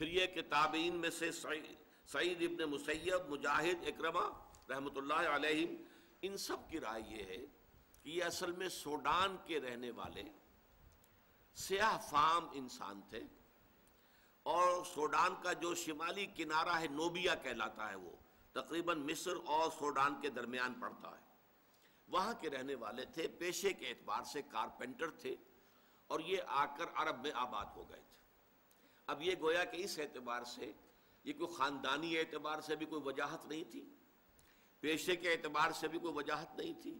پھر یہ کہ تابعین میں سے سعید ابن مسیب، مجاہد، اکرمہ رحمۃ اللہ علیہم، ان سب کی رائے یہ ہے کہ یہ اصل میں سوڈان کے رہنے والے سیاہ فام انسان تھے، اور سوڈان کا جو شمالی کنارہ ہے نوبیا کہلاتا ہے، وہ تقریباً مصر اور سوڈان کے درمیان پڑتا ہے، وہاں کے رہنے والے تھے، پیشے کے اعتبار سے کارپینٹر تھے، اور یہ آ کر عرب میں آباد ہو گئے تھے۔ اب یہ گویا کہ اس اعتبار سے یہ کوئی خاندانی اعتبار سے بھی کوئی وجاہت نہیں تھی، پیشے کے اعتبار سے بھی کوئی وجاہت نہیں تھی،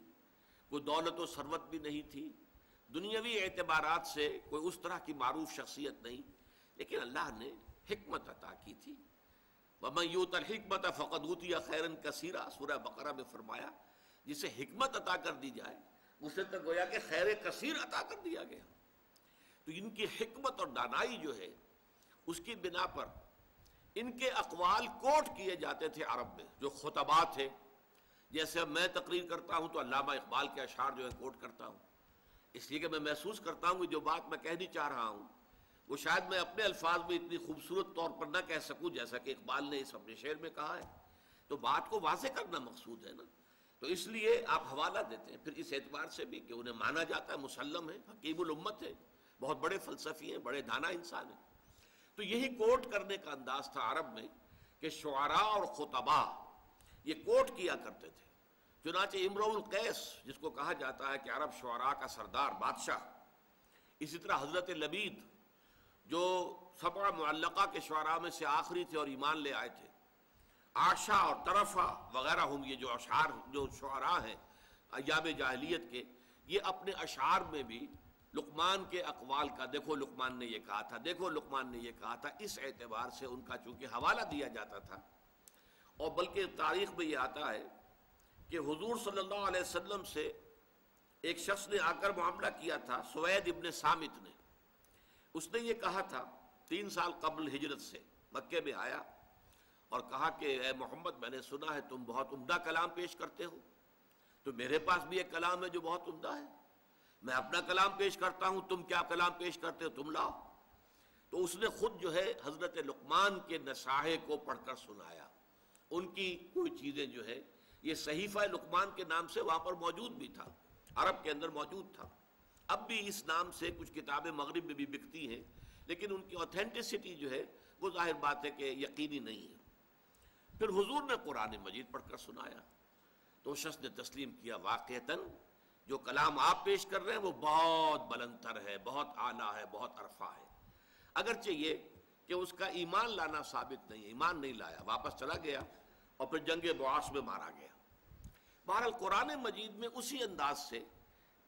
کوئی دولت و ثروت بھی نہیں تھی، دنیاوی اعتبارات سے کوئی اس طرح کی معروف شخصیت نہیں، لیکن اللہ نے حکمت عطا کی تھی۔ وَمَن يُؤْتَ الْحِكْمَةَ فَقَدْ أُوتِيَ خَيْرًا كَثِيرًا، سورہ بقرہ میں فرمایا جسے حکمت عطا کر دی جائے اسے تو گویا کہ خیر کثیر عطا کر دیا گیا۔ تو ان کی حکمت اور دانائی جو ہے اس کی بنا پر ان کے اقوال کوٹ کیے جاتے تھے عرب میں، جو خطباء تھے۔ جیسے اب میں تقریر کرتا ہوں تو علامہ اقبال کے اشعار جو ہے کوٹ کرتا ہوں، اس لیے کہ میں محسوس کرتا ہوں کہ جو بات میں کہنی چاہ رہا ہوں وہ شاید میں اپنے الفاظ میں اتنی خوبصورت طور پر نہ کہہ سکوں جیسا کہ اقبال نے اس اپنے شعر میں کہا ہے، تو بات کو واضح کرنا مقصود ہے نا، تو اس لیے آپ حوالہ دیتے ہیں پھر اس اعتبار سے بھی کہ انہیں مانا جاتا ہے، مسلم ہے، حکیم الامت ہے، بہت بڑے فلسفی ہیں، بڑے دانا انسان ہیں۔ تو یہی کوٹ کرنے کا انداز تھا عرب میں کہ شعراء اور خطباء یہ کوٹ کیا کرتے تھے۔ چنانچہ امرؤ القیس جس کو کہا جاتا ہے کہ عرب شعراء کا سردار، بادشاہ، اسی طرح حضرت لبید جو سبع معلقہ کے شعراء میں سے آخری تھے اور ایمان لے آئے تھے، عاشا اور طرفہ وغیرہ ہم، یہ جو اشعار جو شعراء ہیں ایام جاہلیت کے، یہ اپنے اشعار میں بھی لقمان کے اقوال کا، دیکھو لقمان نے یہ کہا تھا، دیکھو لقمان نے یہ کہا تھا، اس اعتبار سے ان کا چونکہ حوالہ دیا جاتا تھا۔ اور بلکہ تاریخ میں یہ آتا ہے کہ حضور صلی اللہ علیہ وسلم سے ایک شخص نے آ کر معاملہ کیا تھا، سوید ابن سامت نے، اس نے یہ کہا تھا 3 سال قبل ہجرت سے مکے میں آیا اور کہا کہ اے محمد، میں نے سنا ہے تم بہت عمدہ کلام پیش کرتے ہو، تو میرے پاس بھی ایک کلام ہے جو بہت عمدہ ہے، میں اپنا کلام پیش کرتا ہوں، تم کیا کلام پیش کرتے ہو، تم لاؤ۔ تو اس نے خود جو ہے حضرت لقمان کے نصائح کو پڑھ کر سنایا، ان کی کوئی چیزیں جو ہے یہ صحیفہ لقمان کے نام سے وہاں پر موجود بھی تھا، عرب کے اندر موجود تھا، اب بھی اس نام سے کچھ کتابیں مغرب میں بھی بکتی ہیں، لیکن ان کی اوتھینٹسٹی جو ہے وہ ظاہر بات ہے کہ یقینی نہیں ہے۔ پھر حضور نے قرآن مجید پڑھ کر سنایا تو شخص نے تسلیم کیا، واقعتاً جو کلام آپ پیش کر رہے ہیں وہ بہت بلند تر ہے، بہت اعلیٰ ہے، بہت عرفہ ہے، اگرچہ یہ کہ اس کا ایمان لانا ثابت نہیں ہے، ایمان نہیں لایا، واپس چلا گیا اور پھر جنگ بعاث میں مارا گیا۔ بہرحال قرآن مجید میں اسی انداز سے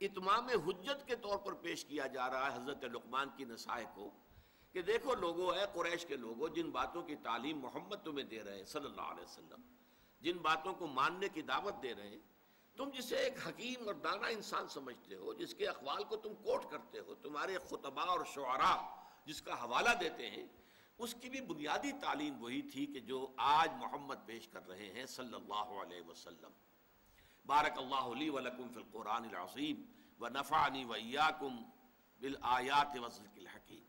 اتمام حجت کے طور پر پیش کیا جا رہا ہے حضرت لقمان کی نصائح کو کہ دیکھو لوگو، اے قریش کے لوگوں، جن باتوں کی تعلیم محمد تمہیں دے رہے ہیں صلی اللہ علیہ وسلم، جن باتوں کو ماننے کی دعوت دے رہے ہیں، تم جسے ایک حکیم اور دانا انسان سمجھتے ہو، جس کے اقوال کو تم کوٹ کرتے ہو، تمہارے خطباء اور شعراء جس کا حوالہ دیتے ہیں، اس کی بھی بنیادی تعلیم وہی تھی کہ جو آج محمد پیش کر رہے ہیں صلی اللہ علیہ وسلم۔ بارک اللہ لی ولکم فی القرآن العظیم ونفعنی وإیاکم بالآیات والذکر الحکیم۔